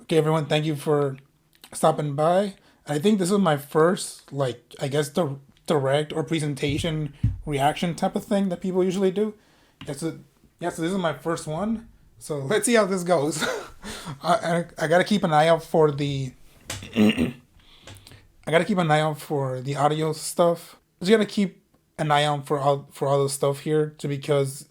Okay, everyone, thank you for stopping by. I think this is my first, like, I guess the direct or presentation reaction type of thing that people usually do. Yes, so this is my first one. So let's see how this goes. I gotta keep an eye out for the I gotta keep an eye out for the audio stuff. Just gotta keep an eye out for all the stuff here, just because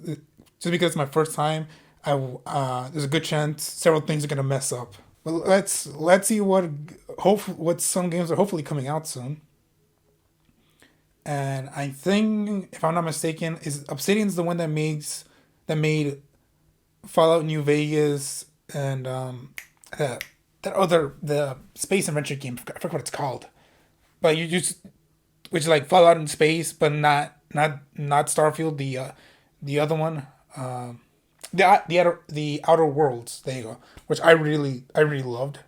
it's my first time. There's a good chance several things are gonna mess up. But let's see what some games are hopefully coming out soon. And I think, if I'm not mistaken, is Obsidian's the one that made Fallout New Vegas and that other the space adventure game. I forgot what it's called. But you just which is like Fallout in space, but not Starfield. The other one, the Outer Worlds. There you go. Which I really loved.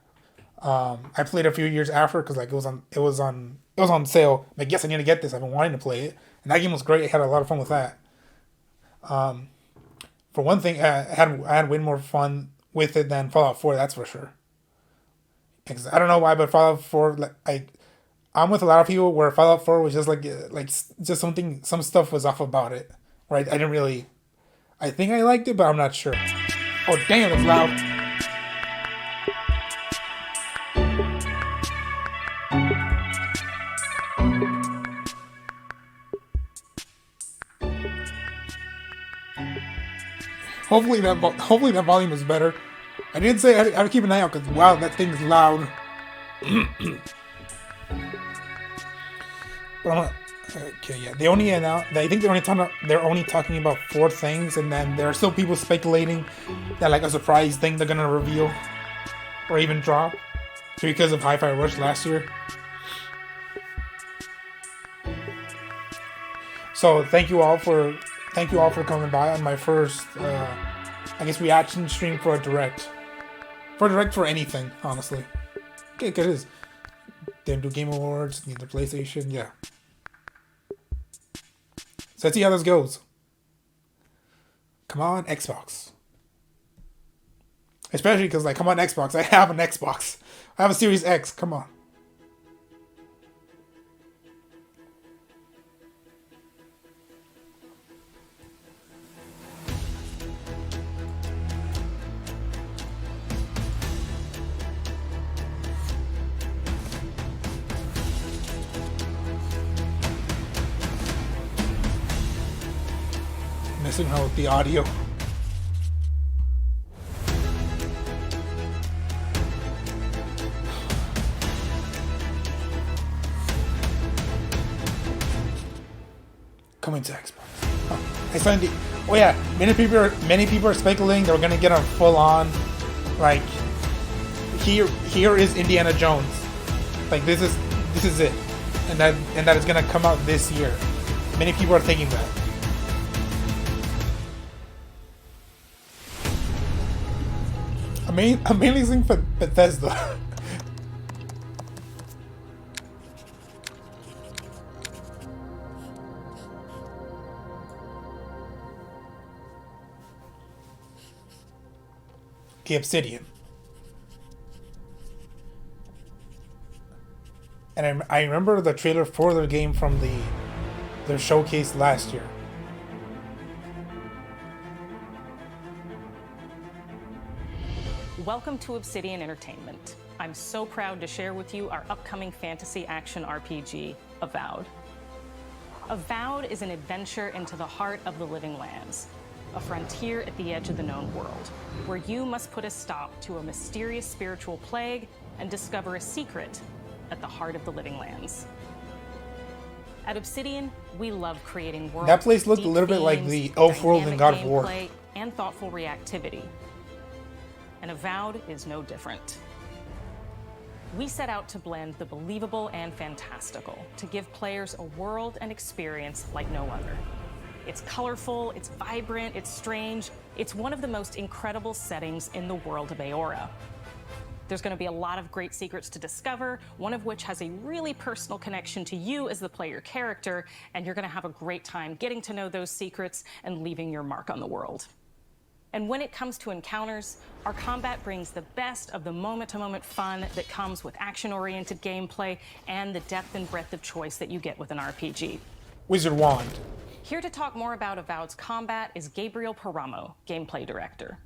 I played a few years after because like it was on sale. Like, yes, I need to get this. I've been wanting to play it, and that game was great. I had a lot of fun with that. For one thing, I had way more fun with it than Fallout 4. That's for sure. 'Cause I don't know why, but Fallout 4, like I'm with a lot of people where Fallout 4 was just just some stuff was off about it. Right? I didn't really. I think I liked it, but I'm not sure. Oh damn, it's loud. Hopefully that volume is better. I didn't say I had to keep an eye out because wow, that thing is loud. But okay, yeah. They only announced. I think they're only talking about four things, and then there are still people speculating that like a surprise thing they're gonna reveal or even drop because of Hi-Fi Rush last year. So thank you all for coming by on my first, I guess, reaction stream for a direct for anything, honestly. Okay, 'cause it is. Didn't do Game Awards, neither PlayStation, yeah. So let's see how this goes. Come on, Xbox. Especially because, like, come on, Xbox. I have an Xbox. I have a Series X. Come on. Messing around with the audio. Coming to Xbox. Oh, I signed the. Oh yeah, many people are speculating they're gonna get a full on, like, here is Indiana Jones, like this is it, and that is gonna come out this year. Many people are thinking that. Amazing for Bethesda. Okay, Obsidian. And I remember the trailer for their game from their showcase last year. Welcome to Obsidian Entertainment. I'm so proud to share with you our upcoming fantasy action RPG, Avowed. Avowed is an adventure into the heart of the Living Lands, a frontier at the edge of the known world, where you must put a stop to a mysterious spiritual plague and discover a secret at the heart of the Living Lands. At Obsidian, we love creating worlds. That place looked a deep little bit like themes, the Elf World in dynamic God of War. gameplay, and thoughtful reactivity. And Avowed is no different. We set out to blend the believable and fantastical to give players a world and experience like no other. It's colorful, it's vibrant, it's strange. It's one of the most incredible settings in the world of Aora. There's going to be a lot of great secrets to discover, one of which has a really personal connection to you as the player character, and you're going to have a great time getting to know those secrets and leaving your mark on the world. And when it comes to encounters, our combat brings the best of the moment-to-moment fun that comes with action-oriented gameplay and the depth and breadth of choice that you get with an RPG. Wizard Wand. Here to talk more about Avowed's combat is Gabriel Paramo, gameplay director.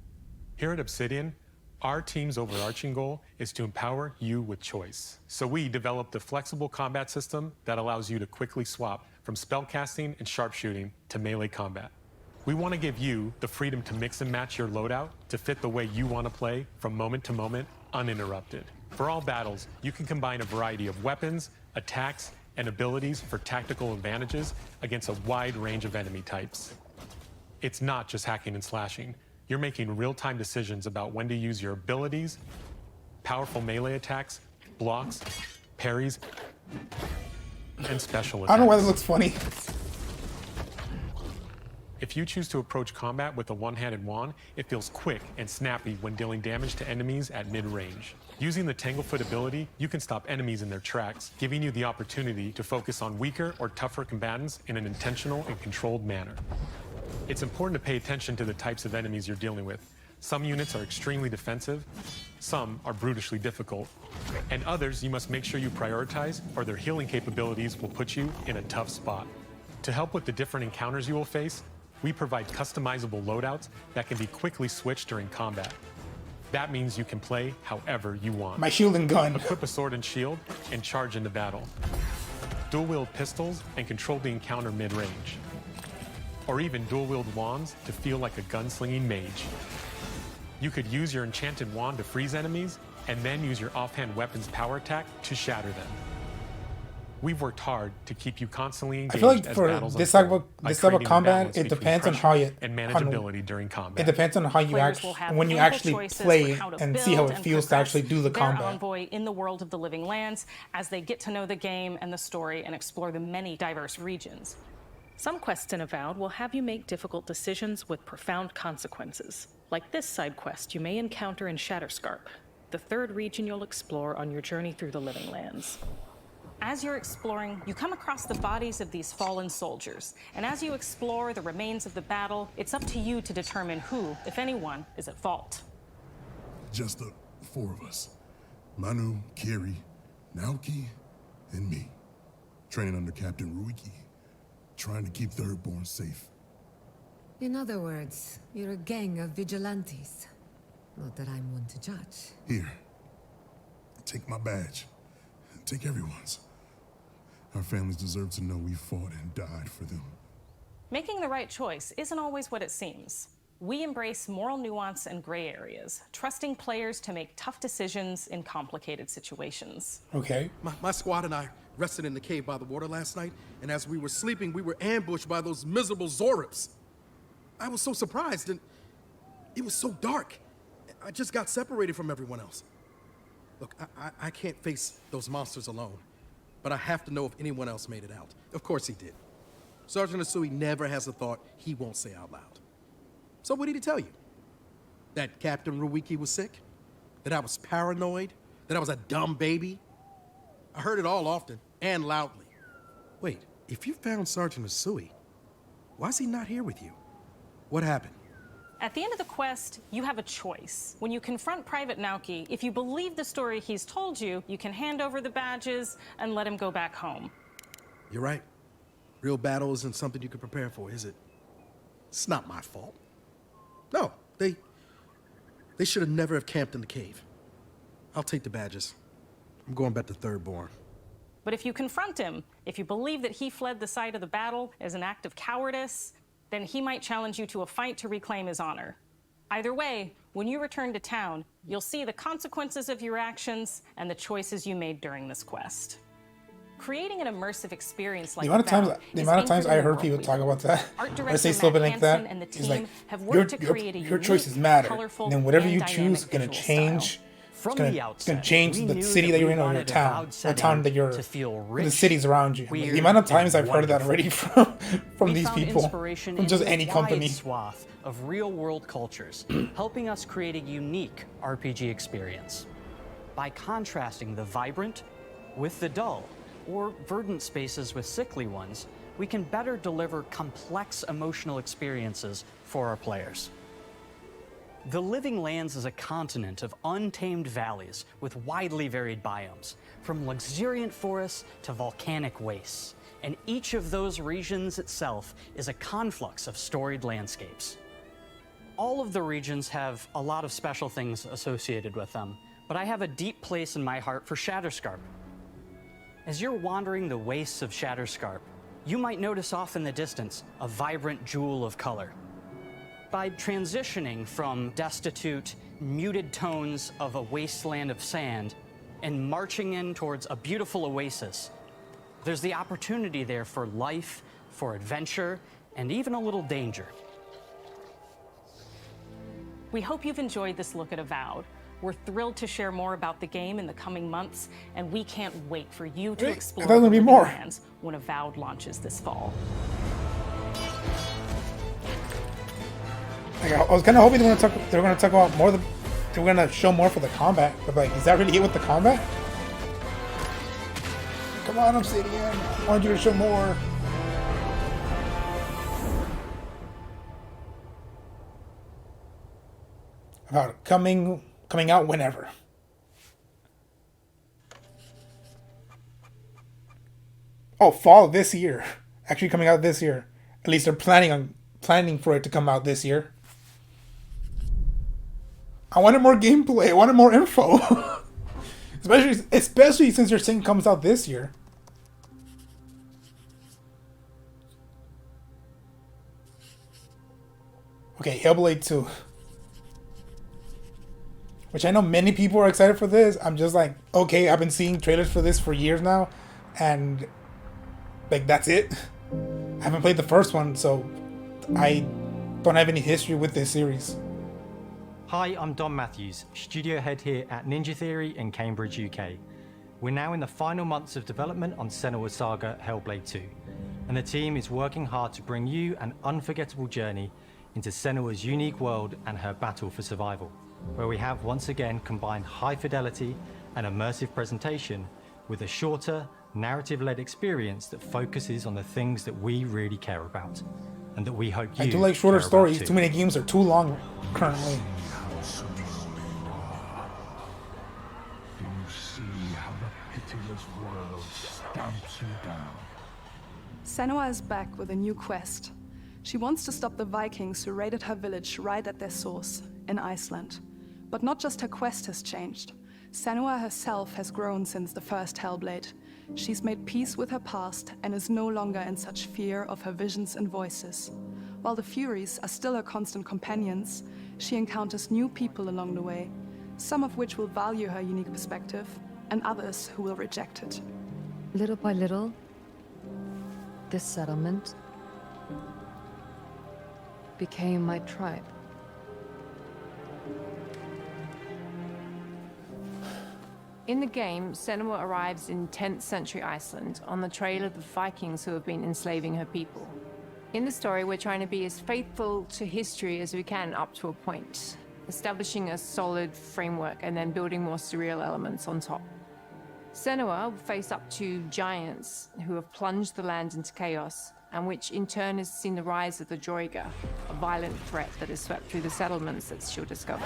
Here at Obsidian, our team's overarching goal is to empower you with choice. So we developed a flexible combat system that allows you to quickly swap from spellcasting and sharpshooting to melee combat. We want to give you the freedom to mix and match your loadout to fit the way you want to play from moment to moment, uninterrupted. For all battles, you can combine a variety of weapons, attacks, and abilities for tactical advantages against a wide range of enemy types. It's not just hacking and slashing. You're making real-time decisions about when to use your abilities, powerful melee attacks, blocks, parries, and special attacks. I don't know why this looks funny. If you choose to approach combat with a one-handed wand, it feels quick and snappy when dealing damage to enemies at mid-range. Using the Tanglefoot ability, you can stop enemies in their tracks, giving you the opportunity to focus on weaker or tougher combatants in an intentional and controlled manner. It's important to pay attention to the types of enemies you're dealing with. Some units are extremely defensive, some are brutishly difficult, and others you must make sure you prioritize or their healing capabilities will put you in a tough spot. To help with the different encounters you will face, we provide customizable loadouts that can be quickly switched during combat. That means you can play however you want. My shield and gun. Equip a sword and shield and charge into battle. Dual-wield pistols and control the encounter mid-range. Or even dual-wield wands to feel like a gunslinging mage. You could use your enchanted wand to freeze enemies and then use your offhand weapon's power attack to shatter them. We've worked hard to keep you constantly engaged. I feel like as for battles this type unfold, of combat, it depends on how you and manageability during combat. It depends on how you actually when you actually play and see how it feels to actually do the combat. Envoy in the world of the living lands as they get to know the game and the story and explore the many diverse regions. Some quests in Avowed will have you make difficult decisions with profound consequences, like this side quest you may encounter in Shatterscarp, the third region you'll explore on your journey through the living lands. As you're exploring, you come across the bodies of these fallen soldiers, and as you explore the remains of the battle, it's up to you to determine who, if anyone, is at fault. Just the four of us. Manu, Kiri, Naoki, and me. Training under Captain Ruiki. Trying to keep Thirdborn safe. In other words, you're a gang of vigilantes. Not that I'm one to judge. Here. Take my badge. Take everyone's. Our families deserve to know we fought and died for them. Making the right choice isn't always what it seems. We embrace moral nuance and gray areas, trusting players to make tough decisions in complicated situations. Okay. My squad and I rested in the cave by the water last night, and as we were sleeping, we were ambushed by those miserable Zorips. I was so surprised, and it was so dark. I just got separated from everyone else. Look, I can't face those monsters alone, but I have to know if anyone else made it out. Of course he did. Sergeant Asui never has a thought he won't say out loud. So what did he tell you? That Captain Ruiki was sick? That I was paranoid? That I was a dumb baby? I heard it all often and loudly. Wait, if you found Sergeant Asui, why is he not here with you? What happened? At the end of the quest, you have a choice. When you confront Private Naoki, if you believe the story he's told you, you can hand over the badges and let him go back home. You're right. Real battle isn't something you can prepare for, is it? It's not my fault. No, they should have never have camped in the cave. I'll take the badges. I'm going back to Thirdborn. But if you confront him, if you believe that he fled the site of the battle as an act of cowardice, then he might challenge you to a fight to reclaim his honor. Either way, when you return to town, you'll see the consequences of your actions and the choices you made during this quest. Creating an immersive experience like the amount of times I heard people talk about that, or say something like that, is like your choices matter. And then whatever you choose is gonna change. It's gonna change the city that you're in or your town, the town that you're, the cities around you. Like, the amount of times I've heard that already from these people, from just any company. Swath of real-world cultures, helping us create a unique RPG experience. By contrasting the vibrant with the dull, or verdant spaces with sickly ones, we can better deliver complex emotional experiences for our players. The Living Lands is a continent of untamed valleys with widely varied biomes, from luxuriant forests to volcanic wastes. And each of those regions itself is a conflux of storied landscapes. All of the regions have a lot of special things associated with them, but I have a deep place in my heart for Shatterscarp. As you're wandering the wastes of Shatterscarp, you might notice off in the distance a vibrant jewel of color. By transitioning from destitute, muted tones of a wasteland of sand and marching in towards a beautiful oasis, there's the opportunity there for life, for adventure, and even a little danger. We hope you've enjoyed this look at Avowed. We're thrilled to share more about the game in the coming months, and we can't wait for you to explore there'll the be Living more. Lands when Avowed launches this fall. Like, I was kind of hoping they were going to talk about more. They were going to show more for the combat, but like, is that really it with the combat? Come on, Obsidian! I wanted you to show more. About coming out whenever. Oh, fall this year. Actually, coming out this year. At least they're planning for it to come out this year. I wanted more gameplay. I wanted more info. especially since you're saying it comes out this year. Okay, Hellblade 2. Which I know many people are excited for this. I'm just like, okay, I've been seeing trailers for this for years now. And, like, that's it. I haven't played the first one, so I don't have any history with this series. Hi, I'm Don Matthews, studio head here at Ninja Theory in Cambridge, UK. We're now in the final months of development on Senua's Saga Hellblade 2, and the team is working hard to bring you an unforgettable journey into Senua's unique world and her battle for survival, where we have once again combined high fidelity and immersive presentation with a shorter, narrative-led experience that focuses on the things that we really care about, and that we hope you I do like shorter care about stories. too. Too many games are too long currently. Senua is back with a new quest. She wants to stop the Vikings who raided her village right at their source, in Iceland. But not just her quest has changed. Senua herself has grown since the first Hellblade. She's made peace with her past and is no longer in such fear of her visions and voices. While the Furies are still her constant companions, she encounters new people along the way, some of which will value her unique perspective, and others who will reject it. Little by little, this settlement became my tribe. In the game, Senua arrives in 10th century Iceland on the trail of the Vikings who have been enslaving her people. In the story, we're trying to be as faithful to history as we can up to a point, establishing a solid framework and then building more surreal elements on top. Senua will face up to giants who have plunged the land into chaos, and which in turn has seen the rise of the Droiga, a violent threat that has swept through the settlements that she'll discover.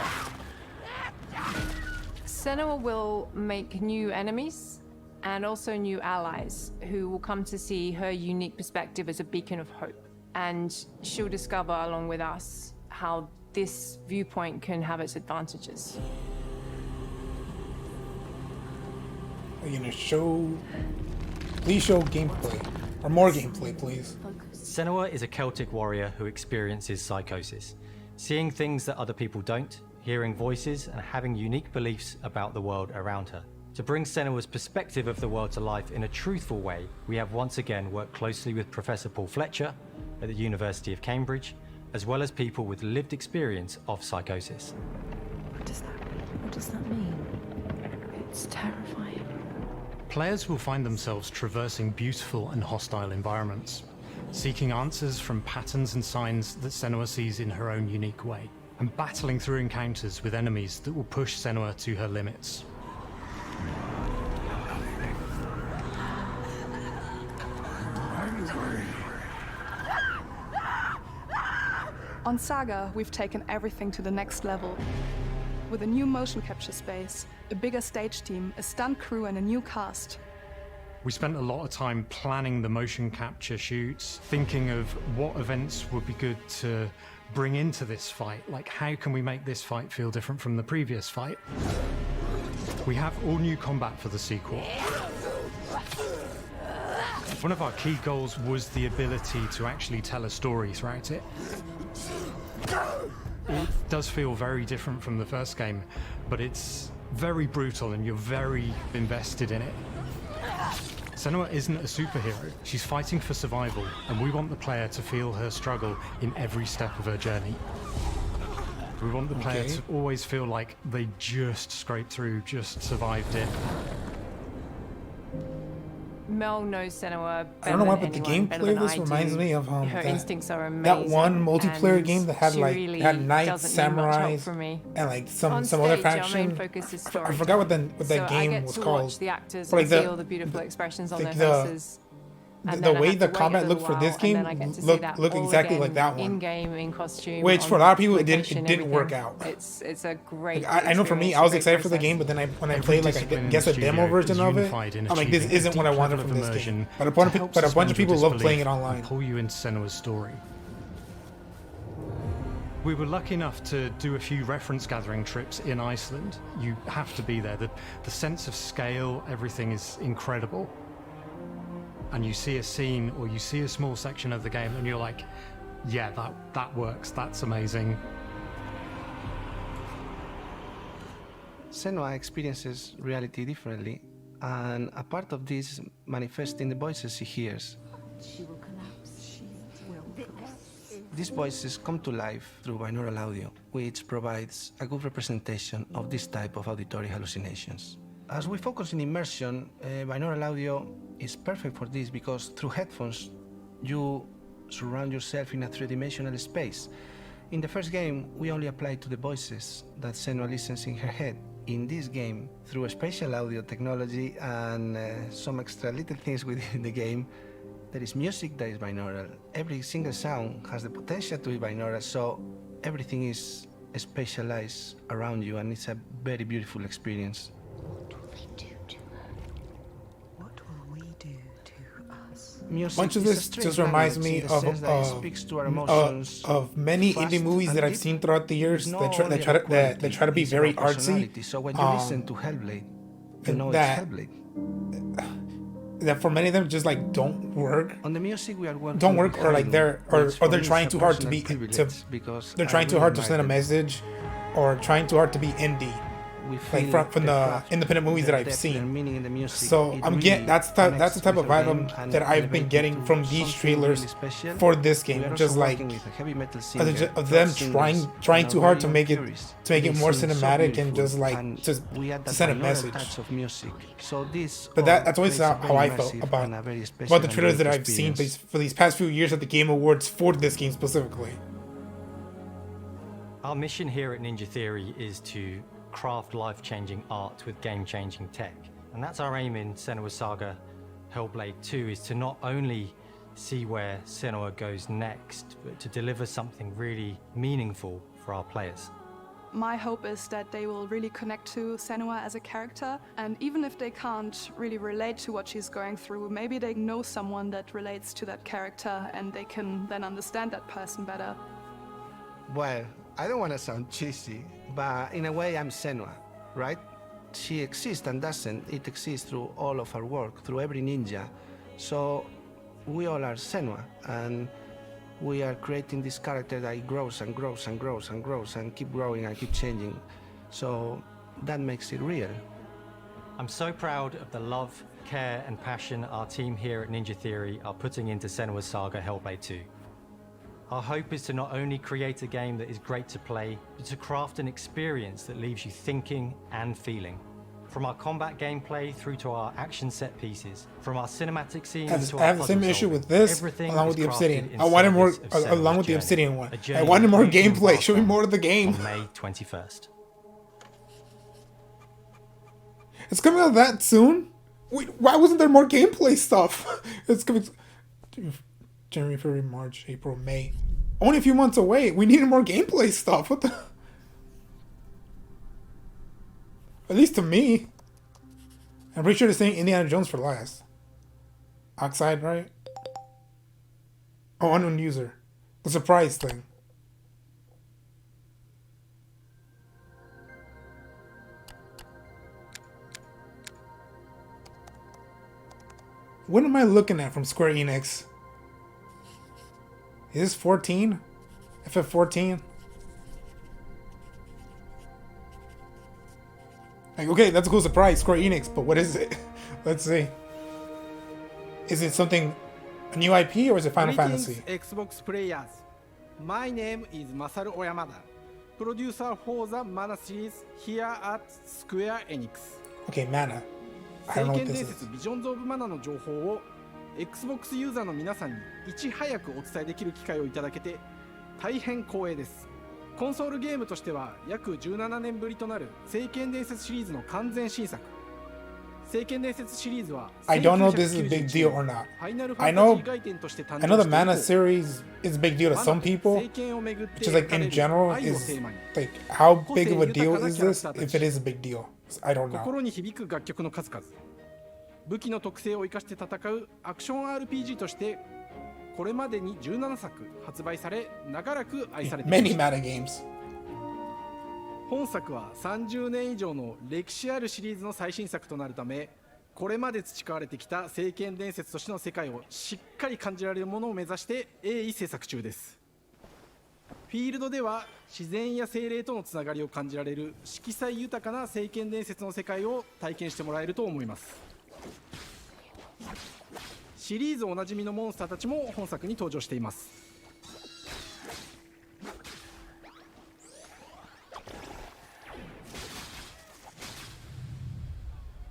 Senua will make new enemies and also new allies who will come to see her unique perspective as a beacon of hope. And she'll discover, along with us, how this viewpoint can have its advantages. Are you gonna show? Please show gameplay. Or more gameplay, please. Senua is a Celtic warrior who experiences psychosis, seeing things that other people don't, hearing voices, and having unique beliefs about the world around her. To bring Senua's perspective of the world to life in a truthful way, we have once again worked closely with Professor Paul Fletcher at the University of Cambridge, as well as people with lived experience of psychosis. What does that mean? It's terrifying. Players will find themselves traversing beautiful and hostile environments, seeking answers from patterns and signs that Senua sees in her own unique way, and battling through encounters with enemies that will push Senua to her limits. On Saga, we've taken everything to the next level. With a new motion capture space, a bigger stage team, a stunt crew, and a new cast. We spent a lot of time planning the motion capture shoots, thinking of what events would be good to bring into this fight. Like, how can we make this fight feel different from the previous fight? We have all new combat for the sequel. One of our key goals was the ability to actually tell a story throughout it. It does feel very different from the first game, but it's very brutal and you're very invested in it. Senua isn't a superhero. She's fighting for survival, and we want the player to feel her struggle in every step of her journey. We want the player to always feel like they just scraped through, just survived it. Mel knows Senua I don't know why, but the anyone, gameplay of this reminds me of her instincts are amazing. that one multiplayer game that had like really had knights, doesn't need much help samurais, from me. and like some On other stage, our faction. main focus is I forgot what that so game I get was to called. watch the actors But, like, and see all the beautiful expressions on their faces. The way the combat looked for this game looked exactly like that one. In game, in costume. Which for a lot of people it didn't work out. It's a great. Like, I know for me, I was excited for the game, but then when I played like I guess a demo version of it, I'm like, this isn't what I wanted from this game. But a bunch of people love playing it online. Pull you into Senua's story. We were lucky enough to do a few reference gathering trips in Iceland. You have to be there. The sense of scale, everything is incredible. And you see a scene or you see a small section of the game and you're like, yeah, that works, that's amazing. Senua experiences reality differently, and a part of this manifests in the voices she hears. She will collapse. She will collapse. These voices come to life through binaural audio, which provides a good representation of this type of auditory hallucinations. As we focus in immersion, binaural audio is perfect for this because through headphones, you surround yourself in a three-dimensional space. In the first game, we only applied to the voices that Senua listens in her head. In this game, through a spatial audio technology and some extra little things within the game, there is music that is binaural. Every single sound has the potential to be binaural, so everything is spatialized around you, and it's a very beautiful experience. Much of this just reminds me of many indie movies that I've seen throughout the years that try to be very artsy. So when you listen to Hellblade, you know it's Hellblade. That for many of them just like don't work. On the music we are working don't work, or like they're trying too hard to be they're trying too hard to send a message, or trying too hard to be indie. Like from the independent movies that I've seen. So that's the type of vibe that I've been getting from these trailers for this game. Just like of them trying too hard to make it more cinematic and just to send a message. But that's always how I felt about the trailers that I've seen for these past few years at the Game Awards for this game specifically. Our mission here at Ninja Theory is to craft life-changing art with game-changing tech. And that's our aim in Senua's Saga Hellblade 2, is to not only see where Senua goes next, but to deliver something really meaningful for our players. My hope is that they will really connect to Senua as a character, and even if they can't really relate to what she's going through, maybe they know someone that relates to that character and they can then understand that person better. Well, I don't want to sound cheesy, but in a way I'm Senua, right? She exists and doesn't. It exists through all of our work, through every ninja. So we all are Senua, and we are creating this character that grows and grows and grows and grows and keep growing and keep changing. So that makes it real. I'm so proud of the love, care and passion our team here at Ninja Theory are putting into Senua's Saga Hellblade 2. Our hope is to not only create a game that is great to play, but to craft an experience that leaves you thinking and feeling. From our combat gameplay through to our action set pieces, from our cinematic scenes to our I have the same issue with this, along with the Obsidian. I wanted more, along with the Obsidian one. I wanted more gameplay. Show me more of the game. On May 21st. It's coming out that soon? Wait, why wasn't there more gameplay stuff? It's coming January, February, March, April, May. Only a few months away. We needed more gameplay stuff. What the? At least to me. I'm pretty sure they're saying Indiana Jones for last. Oxide, right? Oh, unknown user. The surprise thing. What am I looking at from Square Enix? Is this 14? FF14? Like, okay, that's a cool surprise, Square Enix, but what is it? Let's see. Is it something, a new IP, or is it Final Fantasy? Xbox players. My name is Masaru Oyamada, producer for the Mana series here at Square Enix. Okay, Mana. I don't know what this is. ビジョンズ・オブ・マナの情報を Xbox ユーザーの皆さんにいち早くお伝えできる機会をいただけて大変光栄です。コンソールゲームとしては約17年ぶりとなる聖剣伝説シリーズの完全新作。聖剣伝説シリーズは I don't know if this is a big deal or not. I know the Mana series is a big deal to some people, which is like in general is like how big of a deal is this if it is a big deal? I don't know. 心に響く楽曲の数々。武器の特性を生かして戦うアクション RPG としてこれまでに17作発売され長らく愛されています。Many Mana games. 本作は30年以上の歴史あるシリーズの最新作となるため、これまで培われてきた聖剣伝説としての世界をしっかり感じられるものを目指して鋭意制作中です。フィールドでは自然や精霊とのつながりを感じられる色彩豊かな聖剣伝説の世界を体験してもらえると思います。シリーズおなじみのモンスターたちも本作に登場しています。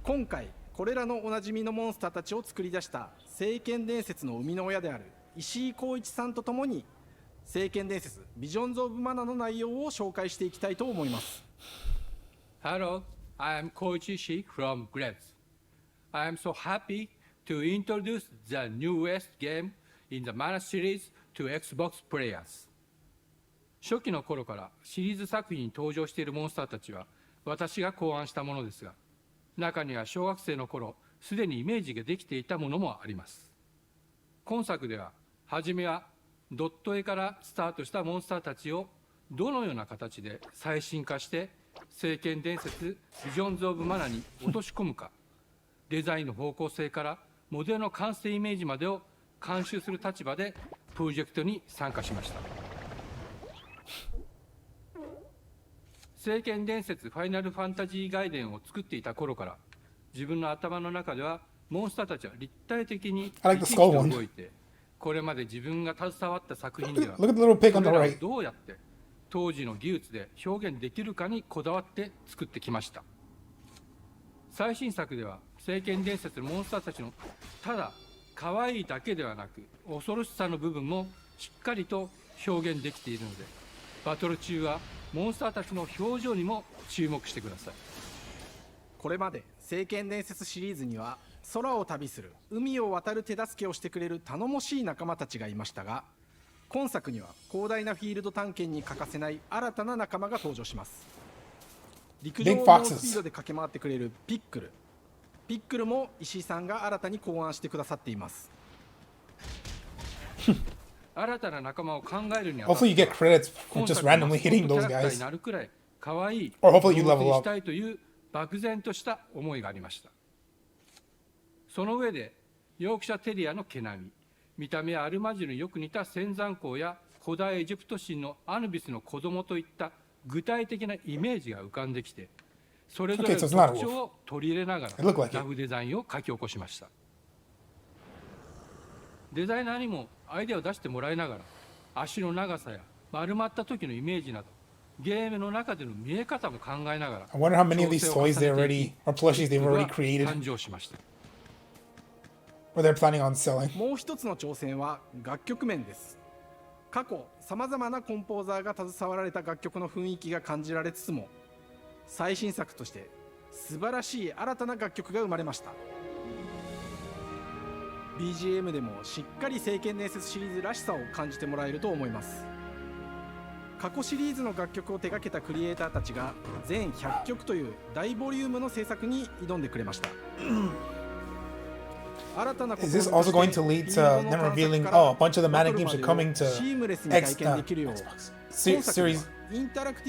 今回これらのおなじみのモンスターたちを作り出した聖剣伝説の生みの親である石井浩一さんとともに聖剣伝説ビジョンズ・オブ・マナの内容を紹介していきたいと思います。 Hello, I am Koichi Ishii from Grez. I am so happy to introduce the newest game in the Mana series to Xbox players. 初期の頃からシリーズ作品に登場しているモンスターたちは私が考案したものですが、中には小学生の頃すでにイメージができていたものもあります。今作では初めはドット絵からスタートしたモンスターたちをどのような形で最新化して聖剣伝説ビジョンズ・オブ・マナに落とし込むか、デザインの方向性からモデルの完成イメージまでを監修する立場でプロジェクトに参加しました。聖剣伝説ファイナルファンタジー外伝を作っていた頃から自分の頭の中ではモンスターたちは立体的に生き生きと動いて、これまで自分が携わった作品ではそれらをどうやって当時の技術で表現できるかにこだわって作ってきました。最新作では聖剣伝説のモンスターたちのただ可愛いだけではなく恐ろしさの部分もしっかりと表現できているので、バトル中はモンスターたちの表情にも注目してください。これまで聖剣伝説シリーズには空を旅する海を渡る手助けをしてくれる頼もしい仲間たちがいましたが、今作には広大なフィールド探検に欠かせない新たな仲間が登場します。陸上を猛スピードで駆け回ってくれるピックル。ピックルも石井さんが新たに考案してくださっています。新たな仲間を考えるには Hopefully you get credits for just randomly hitting those guys. なるくらい可愛い Or hopefully you level up. したいという漠然とした思いがありました。その上でヨークシャテリアの毛並み、見た目やアルマジルによく似た仙山港や古代エジプト神のアヌビスの子供といった具体的なイメージが浮かんできて、それぞれの特徴を取り入れながらラフデザインを書き起こしました。デザイナーにもアイデアを出してもらいながら、足の長さや丸まった時のイメージなどゲームの中での見え方も考えながら I wonder how many of these toys they already or plushies they've already created 誕生しました。or they're planning on selling. もう一つの挑戦は楽曲面です。過去さまざまなコンポーザーが携わられた楽曲の雰囲気が感じられつつも、最新作として素晴らしい新たな楽曲が生まれました。 BGM でもしっかり聖剣伝説シリーズらしさを感じてもらえると思います。過去シリーズの楽曲を手掛けたクリエイターたちが全100曲という大ボリュームの制作に挑んでくれました。Is this also going to lead to them revealing, oh, a bunch of the Madden games are coming to Series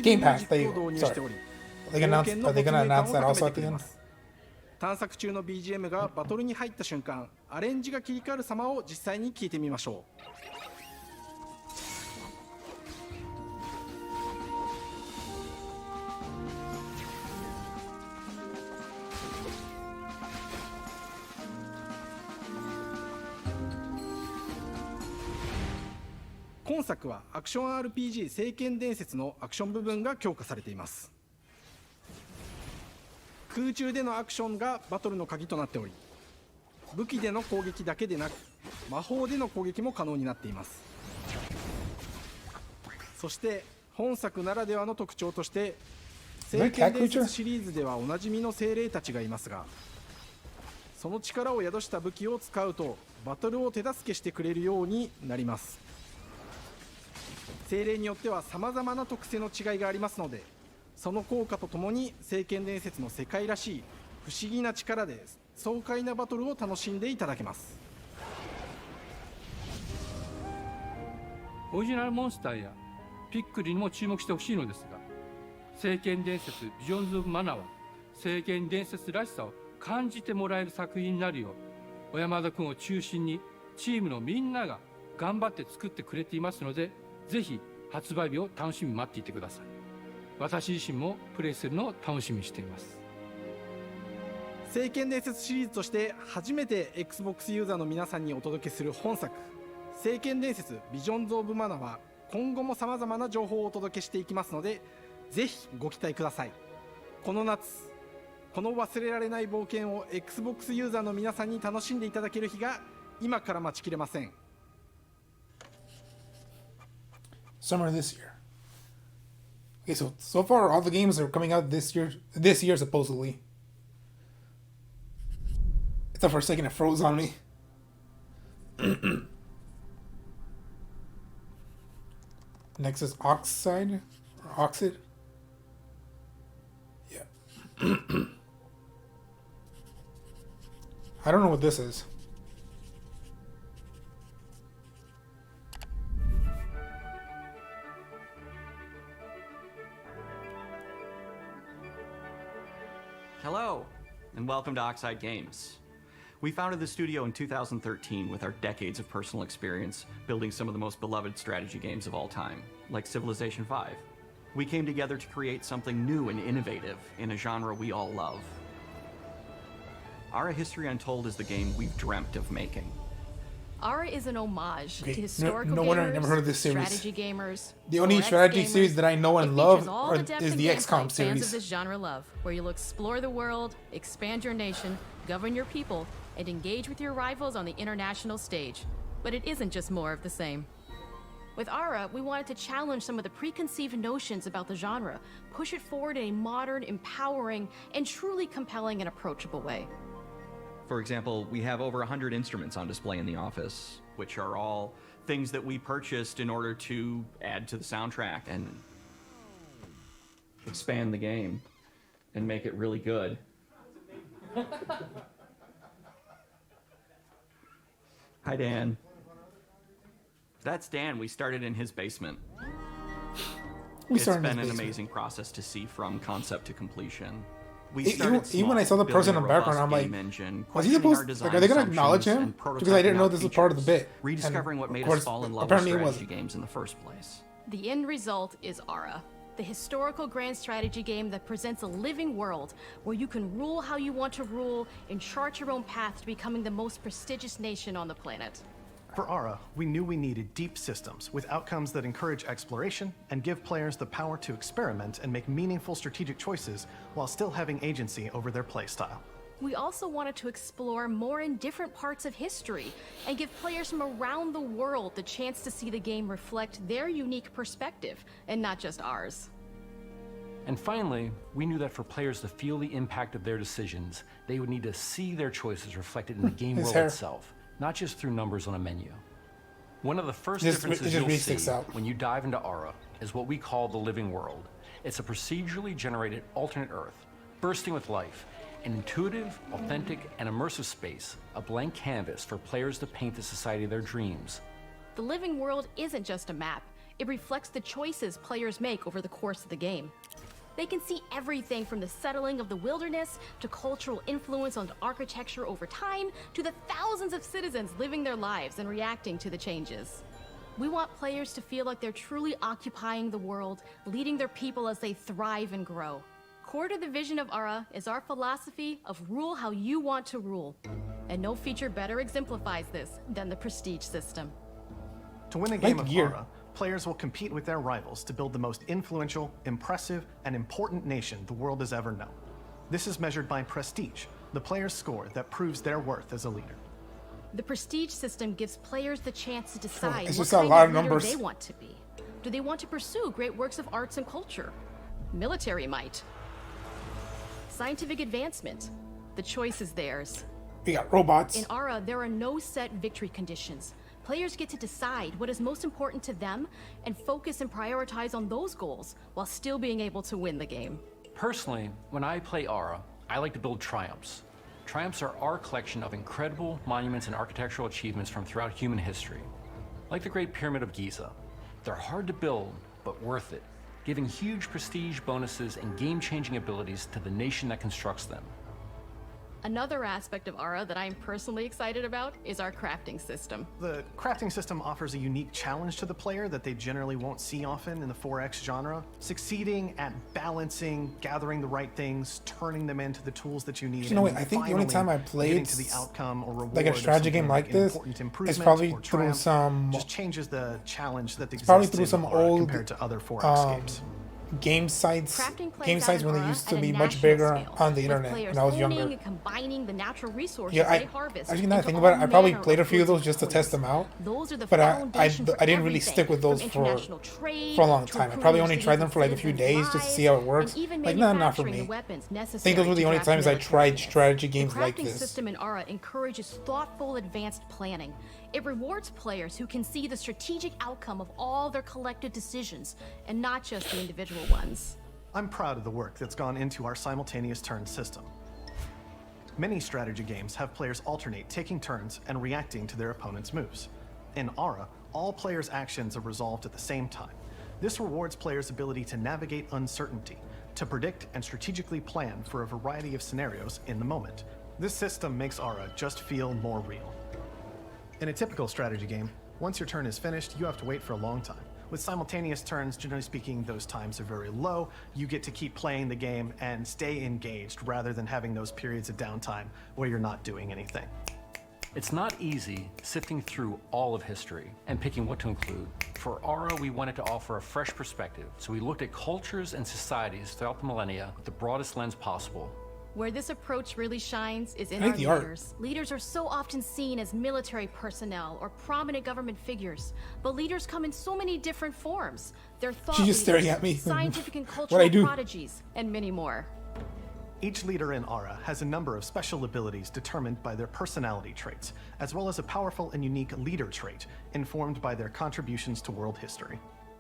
Game Pass? Sorry. Are they gonna announce that also at the end? 探索中の BGM がバトルに入った瞬間、アレンジが切り替わる様を実際に聞いてみましょう。今作はアクション RPG 聖剣伝説のアクション部分が強化されています。空中でのアクションがバトルの鍵となっており、武器での攻撃だけでなく魔法での攻撃も可能になっています。そして本作ならではの特徴として聖剣伝説シリーズではおなじみの精霊たちがいますが、その力を宿した武器を使うとバトルを手助けしてくれるようになります。精霊によっては様々な特性の違いがありますので、その効果とともに聖剣伝説の世界らしい不思議な力で爽快なバトルを楽しんでいただけます。オリジナルモンスターやピックリにも注目してほしいのですが、聖剣伝説ビジョンズ・オブ・マナは聖剣伝説らしさを感じてもらえる作品になるよう、小山田君を中心にチームのみんなが頑張って作ってくれていますので、ぜひ発売日を楽しみに待っていてください。私自身もプレイするのを楽しみにしています。聖剣伝説シリーズとして初めて Xbox ユーザーの皆さんにお届けする本作聖剣伝説ビジョンズ・オブ・マナは今後も様々な情報をお届けしていきますので、ぜひご期待ください。この夏、この忘れられない冒険を Xbox ユーザーの皆さんに楽しんでいただける日が今から待ちきれません。Summer this year. Okay, so far all the games are coming out this year supposedly. Except for a second it froze on me. Next is Oxide or Oxid. Yeah. I don't know what this is. Hello, and welcome to Oxide Games. We founded the studio in 2013 with our decades of personal experience building some of the most beloved strategy games of all time, like Civilization V. We came together to create something new and innovative in a genre we all love. Ara History Untold is the game we've dreamt of making. Ara is an homage Okay, to historical no gamers, wonder I never heard of this series. strategy gamers. The only strategy series that I know and love is the XCOM fans of series. this genre love, where you'll explore the world, expand your nation, govern your people, and engage with your rivals on the international stage. But it isn't just more of the same. With Ara, we wanted to challenge some of the preconceived notions about the genre, push it forward in a modern, empowering, and truly compelling and approachable way. For example, we have over 100 instruments on display in the office, which are all things that we purchased in order to add to the soundtrack and expand the game and make it really good. Hi, Dan. That's Dan. We started in his basement. It's been an amazing process to see from concept to completion. Even when I saw the person in the background, I'm like, was he supposed? Like, are they gonna acknowledge him? Because I didn't know this was part of the bit. Rediscovering what made us fall in love with strategy games in the first place. The end result is Ara, the historical grand strategy game that presents a living world where you can rule how you want to rule and chart your own path to becoming the most prestigious nation on the planet. For Ara, we knew we needed deep systems with outcomes that encourage exploration and give players the power to experiment and make meaningful strategic choices while still having agency over their playstyle. We also wanted to explore more in different parts of history and give players from around the world the chance to see the game reflect their unique perspective and not just ours. And finally, we knew that for players to feel the impact of their decisions, they would need to see their choices reflected in the game world itself, not just through numbers on a menu. One of the first differences you'll see when you dive into Ara is what we call the living world. It's a procedurally generated alternate Earth, bursting with life, an intuitive, authentic, and immersive space, a blank canvas for players to paint the society of their dreams. The living world isn't just a map. It reflects the choices players make over the course of the game. They can see everything from the settling of the wilderness to cultural influence on architecture over time to the thousands of citizens living their lives and reacting to the changes. We want players to feel like they're truly occupying the world, leading their people as they thrive and grow. Core to the vision of Ara is our philosophy of rule how you want to rule. And no feature better exemplifies this than the Prestige system. To win a game of Ara, players will compete with their rivals to build the most influential, impressive, and important nation the world has ever known. This is measured by prestige, the player's score that proves their worth as a leader. The Prestige system gives players the chance to decide it's what just a kind lot of of leader numbers. they want to be. Do they want to pursue great works of arts and culture? Military might? Scientific advancement? The choice is theirs. We got robots. In Ara, there are no set victory conditions. Players get to decide what is most important to them and focus and prioritize on those goals while still being able to win the game. Personally, when I play Ara, I like to build triumphs. Triumphs are our collection of incredible monuments and architectural achievements from throughout human history. Like the Great Pyramid of Giza. They're hard to build, but worth it, giving huge prestige bonuses and game-changing abilities to the nation that constructs them. Another aspect of Ara that I'm personally excited about is our crafting system. The crafting system offers a unique challenge to the player that they generally won't see often in the 4X genre. Succeeding at balancing, gathering the right things, turning them into the tools that you need. You know what? I think the only time I played to the outcome or reward like a strategy game like this is probably through some. Just changes the challenge that exists probably through some Aura old compared to other 4X games. Game sites Plays out in when they Aura used to at a be much national bigger scale, on the with internet players when I was owning younger. and combining the natural resources Yeah, they harvest actually now I into think about it, all I probably manner played a of few of foods those just to and test them out. Those are the But foundation for I didn't really everything, stick with those from for international trade a long to time. I probably improving only your tried them cities' for like a few citizens' days just to lives, see how it works. and even Like not for manufacturing the me. weapons I think those necessary were the to only draft times I military tried units. strategy games The like crafting this. system in Ara encourages thoughtful, advanced planning. It rewards players who can see the strategic outcome of all their collective decisions, and not just the individual ones. I'm proud of the work that's gone into our simultaneous turn system. Many strategy games have players alternate taking turns and reacting to their opponent's moves. In Ara, all players' actions are resolved at the same time. This rewards players' ability to navigate uncertainty, to predict and strategically plan for a variety of scenarios in the moment. This system makes Ara just feel more real. In a typical strategy game, once your turn is finished, you have to wait for a long time. With simultaneous turns, generally speaking, those times are very low. You get to keep playing the game and stay engaged rather than having those periods of downtime where you're not doing anything. It's not easy sifting through all of history and picking what to include. For Ara, we wanted to offer a fresh perspective, so we looked at cultures and societies throughout the millennia with the broadest lens possible. Where this approach really shines is in I like our the art. leaders. Leaders are so often seen as military personnel or prominent government figures, but leaders come in so many different forms. They're thought She's just leaders, staring at me. scientific and What'd I cultural do? prodigies, and many more. Each leader in Ara has a number of special abilities determined by their personality traits, as well as a powerful and unique leader trait informed by their contributions to world history.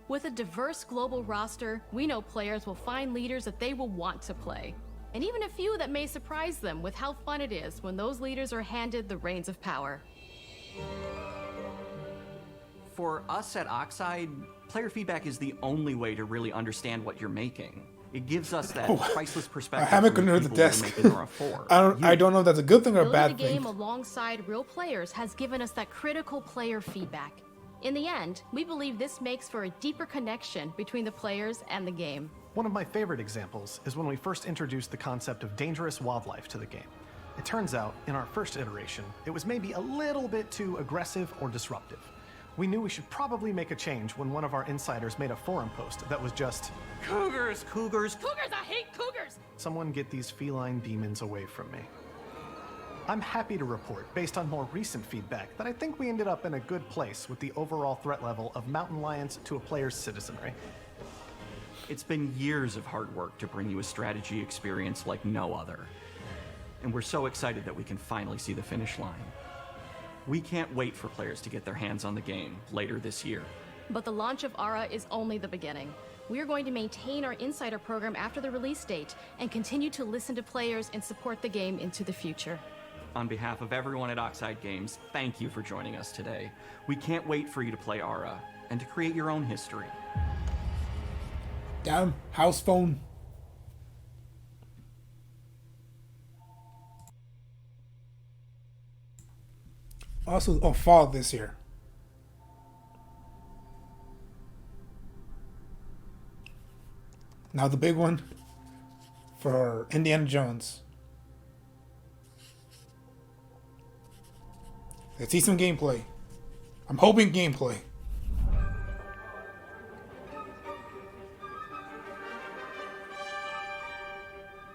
With a diverse global roster, we know players will find leaders that they will want to play. And even a few that may surprise them with how fun it is when those leaders are handed the reins of power. For us at Oxide, player feedback is the only way to really understand what you're making. It gives us that priceless perspective. I haven't from the under the people who are desk. making Aura 4. I don't know if that's a good thing or a Building bad the game thing. alongside real players has given us that critical player feedback. In the end, we believe this makes for a deeper connection between the players and the game. One of my favorite examples is when we first introduced the concept of dangerous wildlife to the game. It turns out, in our first iteration, it was maybe a little bit too aggressive or disruptive. We knew we should probably make a change when one of our insiders made a forum post that was just, Cougars, cougars, Cougars, I hate cougars! "Someone get these feline demons away from me." I'm happy to report, based on more recent feedback, that I think we ended up in a good place with the overall threat level of mountain lions to a player's citizenry. It's been years of hard work to bring you a strategy experience like no other. And we're so excited that we can finally see the finish line. We can't wait for players to get their hands on the game later this year. But the launch of ARA is only the beginning. We are going to maintain our insider program after the release date and continue to listen to players and support the game into the future. On behalf of everyone at Oxide Games, thank you for joining us today. We can't wait for you to play ARA and to create your own history. Damn, house phone. Also, fall this year. Now the big one for Indiana Jones. Let's see some gameplay. I'm hoping gameplay.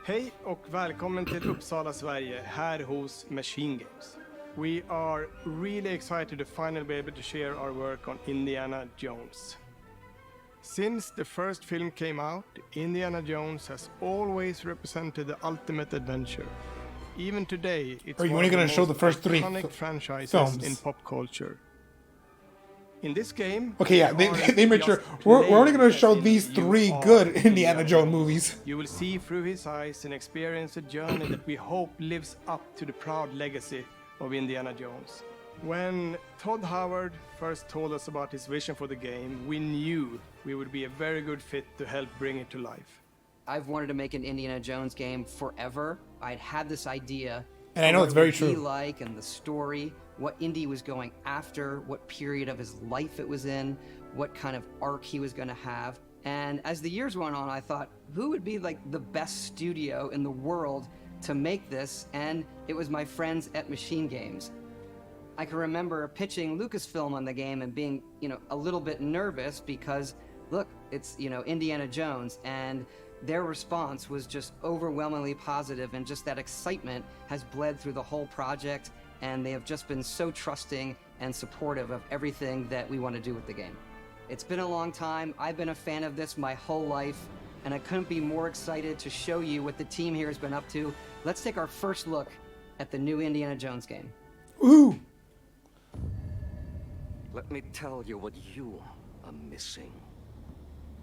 Hej och välkommen till Uppsala, Sverige, här hos Machine Games. We are really excited to finally be able to share our work on Indiana Jones. Since the first film came out, Indiana Jones has always represented the ultimate adventure. Even today, it's Are you one only of the going to show most the first three iconic franchises films in pop culture. In this game, okay, yeah, they made sure we're only going to show these three good Indiana Jones movies. You will see through his eyes and experience a journey that we hope lives up to the proud legacy of Indiana Jones. When Todd Howard first told us about his vision for the game, we knew we would be a very good fit to help bring it to life. I've wanted to make an Indiana Jones game forever. I'd had this idea. And I know it's very what it would true. be like, and the story, what Indy was going after, what period of his life it was in, what kind of arc he was going to have. And as the years went on, I thought, who would be like the best studio in the world to make this? And it was my friends at Machine Games. I can remember pitching Lucasfilm on the game and being, a little bit nervous because, look, it's, Indiana Jones, and their response was just overwhelmingly positive, and just that excitement has bled through the whole project, and they have just been so trusting and supportive of everything that we want to do with the game. It's been a long time. I've been a fan of this my whole life, and I couldn't be more excited to show you what the team here has been up to. Let's take our first look at the new Indiana Jones game. Ooh! Let me tell you what you are missing,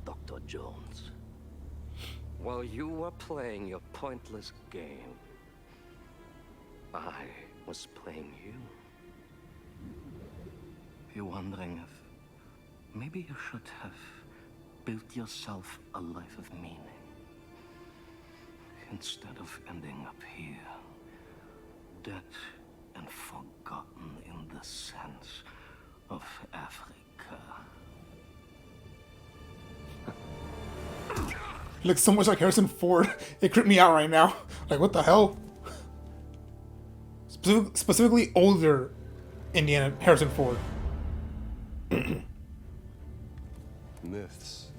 Dr. Jones. While you were playing your pointless game, I was playing you. You're wondering if maybe you should have built yourself a life of meaning instead of ending up here, dead and forgotten in the sense of Africa. He looks so much like Harrison Ford. It creeped me out right now. Like, what the hell? Specifically older Harrison Ford. Myths.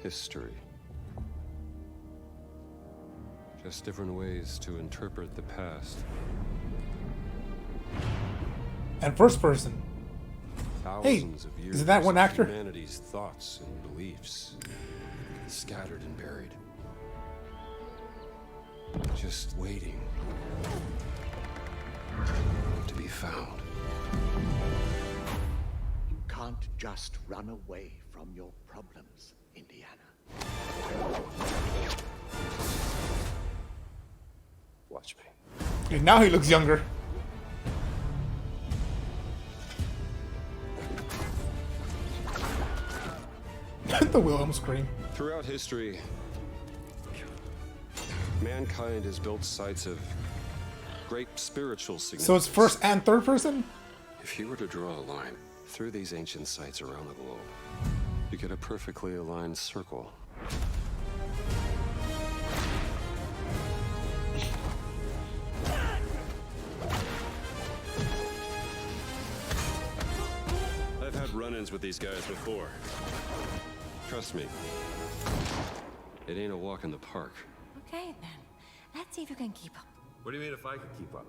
History. Just different ways to interpret the past. And first person. Thousands of years isn't that one actor? Humanity's thoughts and beliefs scattered and buried. Just waiting to be found. You can't just run away from your problems, Indiana. Watch me. And now he looks younger. The Wilhelm scream. Throughout history, mankind has built sites of great spiritual significance. So it's first and third person? If you were to draw a line through these ancient sites around the globe, you get a perfectly aligned circle. I've had run-ins with these guys before. Trust me, it ain't a walk in the park. Okay, then. Let's see if you can keep up. What do you mean if I could keep up?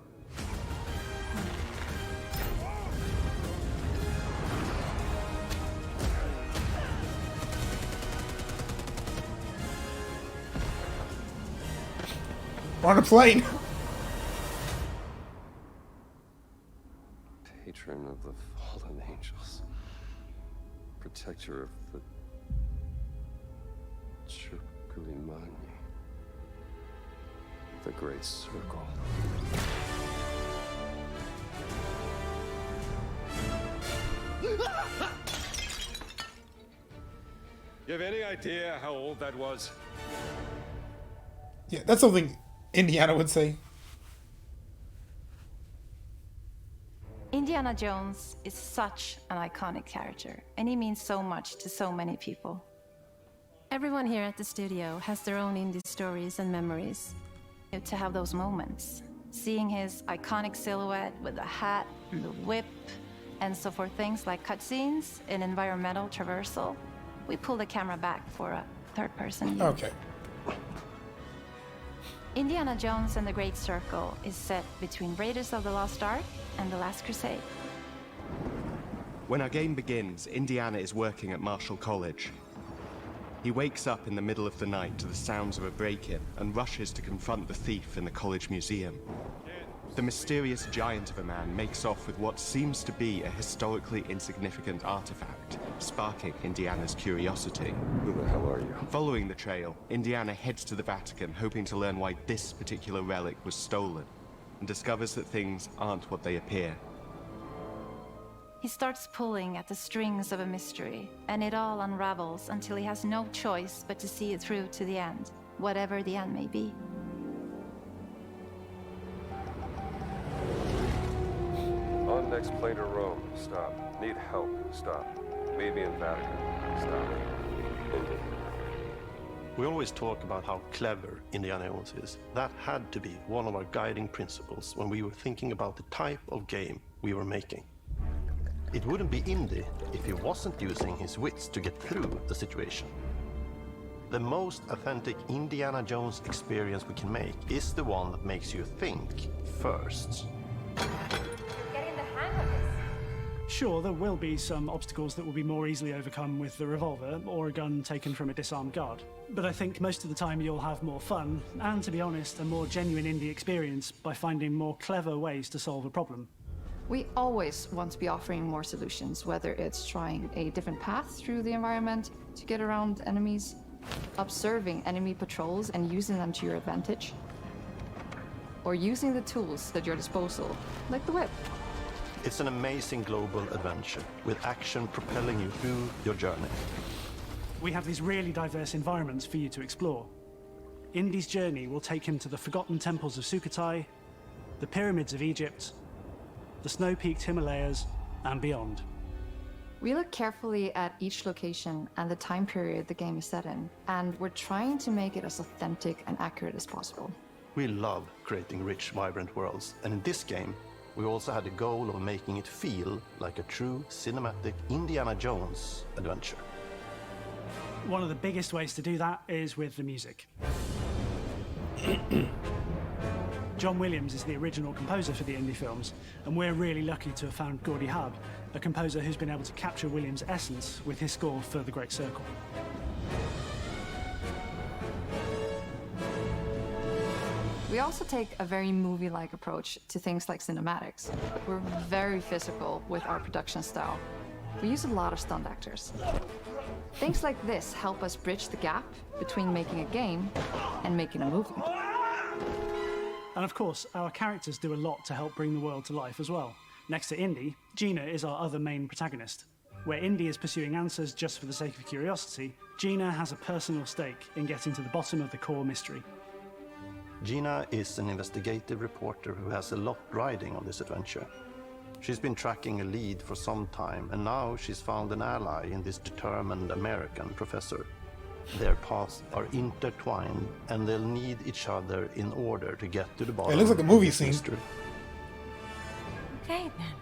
We're on a plane. Patron of the fallen. angels. Protector of the Chukulimani. The Great Circle. You have any idea how old that was? Yeah, that's something Indiana would say. Indiana Jones is such an iconic character, and he means so much to so many people. Everyone here at the studio has their own Indy stories and memories. To have those moments, seeing his iconic silhouette with the hat and the whip, and so for things like cutscenes and environmental traversal, we pull the camera back for a third-person view. Okay. Indiana Jones and the Great Circle is set between Raiders of the Lost Ark and The Last Crusade. When our game begins, Indiana is working at Marshall College. He wakes up in the middle of the night to the sounds of a break-in and rushes to confront the thief in the college museum. The mysterious giant of a man makes off with what seems to be a historically insignificant artifact, sparking Indiana's curiosity. Who the hell are you? Following the trail, Indiana heads to the Vatican, hoping to learn why this particular relic was stolen, and discovers that things aren't what they appear. He starts pulling at the strings of a mystery, and it all unravels until he has no choice but to see it through to the end, whatever the end may be. On next plane to Rome. Stop. Need help. Stop. Meet me in Vatican. Stop. Indy. We always talk about how clever Indiana Jones is. That had to be one of our guiding principles when we were thinking about the type of game we were making. It wouldn't be Indy if he wasn't using his wits to get through the situation. The most authentic Indiana Jones experience we can make is the one that makes you think first. Getting the hang of this. Sure, there will be some obstacles that will be more easily overcome with the revolver or a gun taken from a disarmed guard. But I think most of the time you'll have more fun, and to be honest, a more genuine indie experience by finding more clever ways to solve a problem. We always want to be offering more solutions, whether it's trying a different path through the environment to get around enemies, observing enemy patrols and using them to your advantage, or using the tools at your disposal, like the whip. It's an amazing global adventure, with action propelling you through your journey. We have these really diverse environments for you to explore. Indy's journey will take him to the forgotten temples of Sukhothai, the pyramids of Egypt, the snow-peaked Himalayas, and beyond. We look carefully at each location and the time period the game is set in, and we're trying to make it as authentic and accurate as possible. We love creating rich, vibrant worlds, and in this game, we also had the goal of making it feel like a true cinematic Indiana Jones adventure. One of the biggest ways to do that is with the music. John Williams is the original composer for the indie films, and we're really lucky to have found Gordy Hub, a composer who's been able to capture Williams' essence with his score for The Great Circle. We also take a very movie-like approach to things like cinematics. We're very physical with our production style. We use a lot of stunt actors. Things like this help us bridge the gap between making a game and making a movie. And of course, our characters do a lot to help bring the world to life as well. Next to Indy, Gina is our other main protagonist. Where Indy is pursuing answers just for the sake of curiosity, Gina has a personal stake in getting to the bottom of the core mystery. Gina is an investigative reporter who has a lot riding on this adventure. She's been tracking a lead for some time, and now she's found an ally in this determined American professor. Their paths are intertwined, and they'll need each other in order to get to the bottom. It looks like a movie of this scene. mystery. Okay then,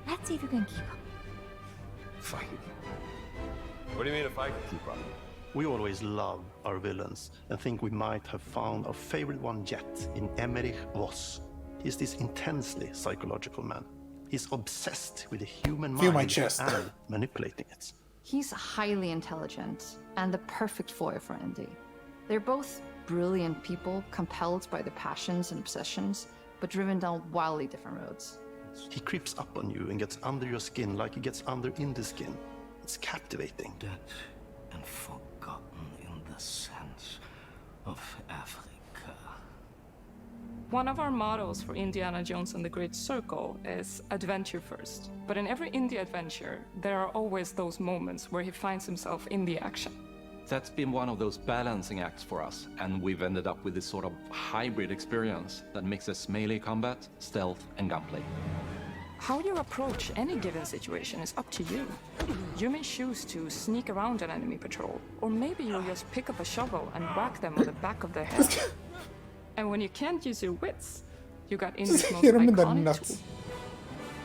let's see if you can keep up. Fight. What do you mean if I can keep up? We always love our villains and think we might have found our favorite one yet in Emmerich Voss. He's this intensely psychological man. He's obsessed with the human Feel my mind chest. and manipulating it. He's highly intelligent and the perfect foil for Indy. They're both brilliant people, compelled by their passions and obsessions, but driven down wildly different roads. He creeps up on you and gets under your skin like he gets under Indy's skin. It's captivating. Dead and forgotten in the sense of Africa. One of our mottos for Indiana Jones and the Great Circle is adventure first. But in every indie adventure, there are always those moments where he finds himself in the action. That's been one of those balancing acts for us, and we've ended up with this sort of hybrid experience that mixes melee combat, stealth, and gunplay. How you approach any given situation is up to you. You may choose to sneak around an enemy patrol, or maybe you'll just pick up a shovel and whack them on the back of their head. And when you can't use your wits, you got Indy's most Hit him in the iconic nuts. tool.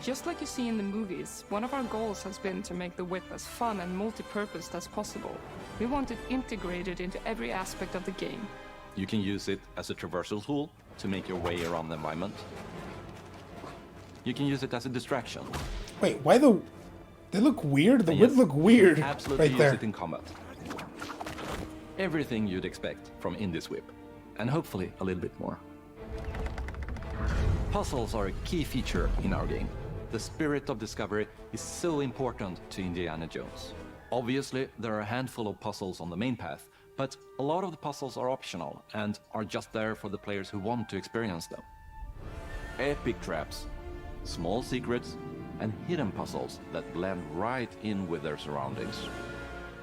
Just like you see in the movies, one of our goals has been to make the whip as fun and multi-purposed as possible. We want it integrated into every aspect of the game. You can use it as a traversal tool to make your way around the environment. You can use it as a distraction. Wait, why the... They look weird? The And whip yes, look weird absolutely right use there. it in combat. Everything you'd expect from Indy's whip, and hopefully a little bit more. Puzzles are a key feature in our game. The spirit of discovery is so important to Indiana Jones. Obviously, there are a handful of puzzles on the main path, but a lot of the puzzles are optional and are just there for the players who want to experience them. Epic traps, small secrets, and hidden puzzles that blend right in with their surroundings.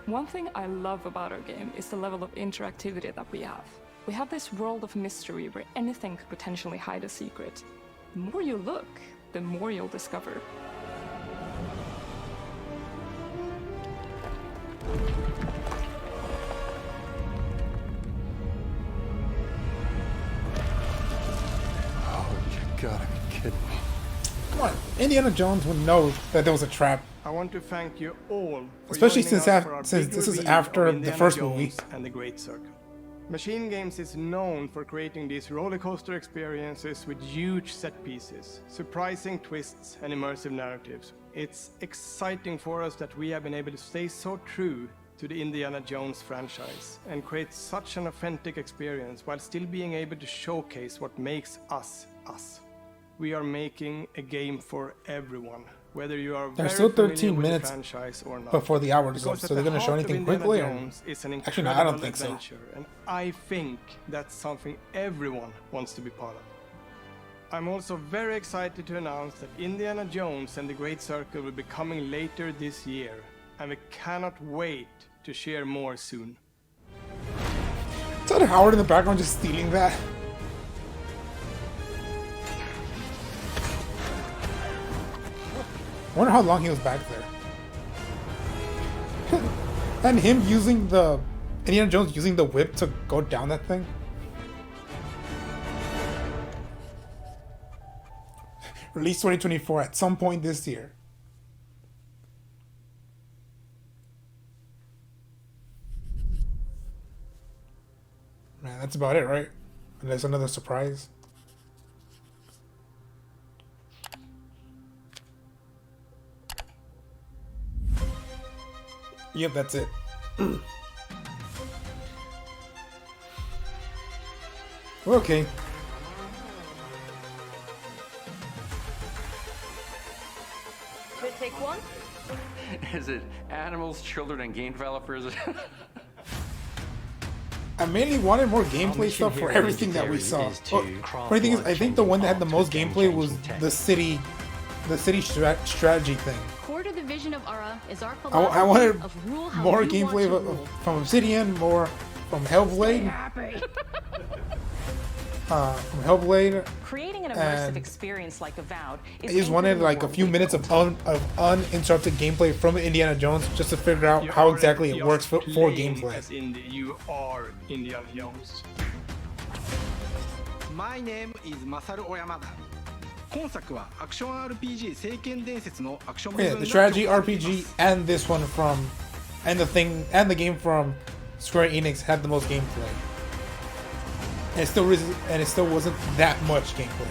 One thing I love about our game is the level of interactivity that we have. We have this world of mystery where anything could potentially hide a secret. The more you look, the more you'll discover. Oh, you gotta be kidding me. Come on, Indiana Jones would know that there was a trap. I want to thank you all for Especially joining since us for our since big this is reveal after of the Indiana first Jones movie. and the Great Circle. Machine Games is known for creating these roller coaster experiences with huge set pieces, surprising twists, and immersive narratives. It's exciting for us that we have been able to stay so true to the Indiana Jones franchise and create such an authentic experience while still being able to showcase what makes us us. We are making a game for everyone, whether you are There's very still 13 familiar with minutes the franchise or not. before the hour goes, Because so at they're the gonna show heart of anything Indiana quickly, or- Jones is an Actually, no, I don't incredible think so. adventure, and I think that's something everyone wants to be part of. I'm also very excited to announce that Indiana Jones and the Great Circle will be coming later this year, and we cannot wait to share more soon. Is that Howard in the background just stealing that? I wonder how long he was back there. And him using the... Indiana Jones using the whip to go down that thing. Release 2024 at some point this year. Man, that's about it, right? Unless another surprise. Yep, that's it. Okay. Should I take one? Is it animals, children, and game developers? I mainly wanted more gameplay mission stuff for here everything that we is saw. to Well, craft funny thing is, I think life-changing the one that had the bombs most with gameplay was game-changing tech. the city strategy thing. Core to the vision of Ara is our I philosophy wanted of rule how more you gameplay want to rule. from Obsidian, more from Hellblade. From Hellblade. Creating an immersive and experience like Avowed I is just wanted anchored in the like a world few we minutes built. of uninterrupted gameplay from Indiana Jones just to figure out You how aren't exactly it just works for playing gameplay. as you are Indiana Jones. My name is Masaru Oyamada. 今作はアクション RPG 聖剣伝説のアクション部 Yeah, 分 the が strategy RPG and this one from, and the game from Square Enix had the most gameplay. And it still wasn't that much gameplay.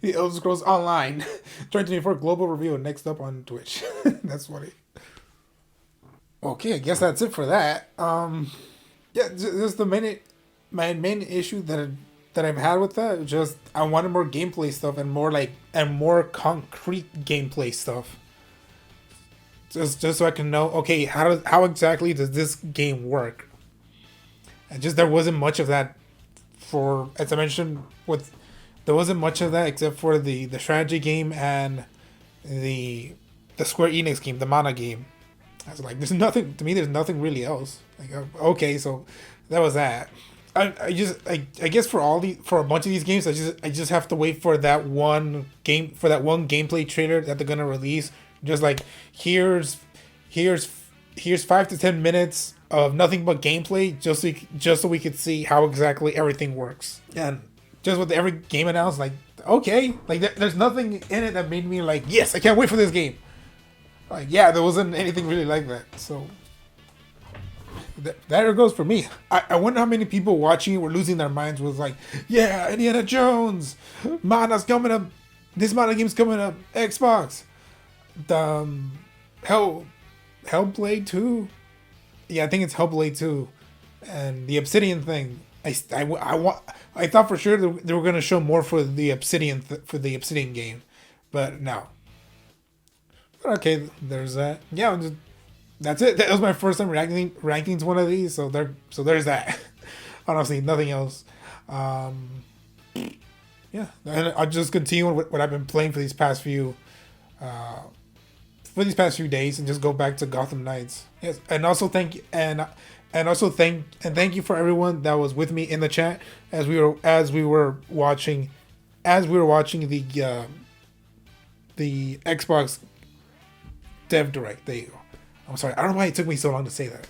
The Elder Scrolls Online 2024 global review next up on Twitch. That's funny. Okay, I guess that's it for that. Yeah, just my main issue that I've had with that. Just I wanted more gameplay stuff and more concrete gameplay stuff. Just so I can know, okay, how exactly does this game work? And just there wasn't much of that for, as I mentioned, there wasn't much of that except for the strategy game and the Square Enix game, the Mana game. I was like, there's nothing really else. Like, okay, so that was that. I guess for a bunch of these games, I just have to wait for that one gameplay trailer that they're gonna release. Just like here's 5 to 10 minutes of nothing but gameplay, just so we could see how exactly everything works. And just with every game announced, like, okay, like there's nothing in it that made me like, yes, I can't wait for this game. Like, yeah, there wasn't anything really like that. So there it goes for me. I wonder how many people watching it were losing their minds. Was like, yeah, Indiana Jones, Mana's coming up. This Mana game's coming up. Xbox. Hellblade 2. Yeah, I think it's Hellblade 2, and the Obsidian thing. I thought for sure they were gonna show more for the Obsidian game, but no. But okay, there's that. Yeah, that's it. That was my first time ranking to one of these, so there's that. Honestly, nothing else. Yeah, and I'll just continue with what I've been playing for these past few days, and just go back to Gotham Knights. Yes, and also thank you for everyone that was with me in the chat as we were watching the Xbox Dev Direct. There you go. I'm sorry, I don't know why it took me so long to say that.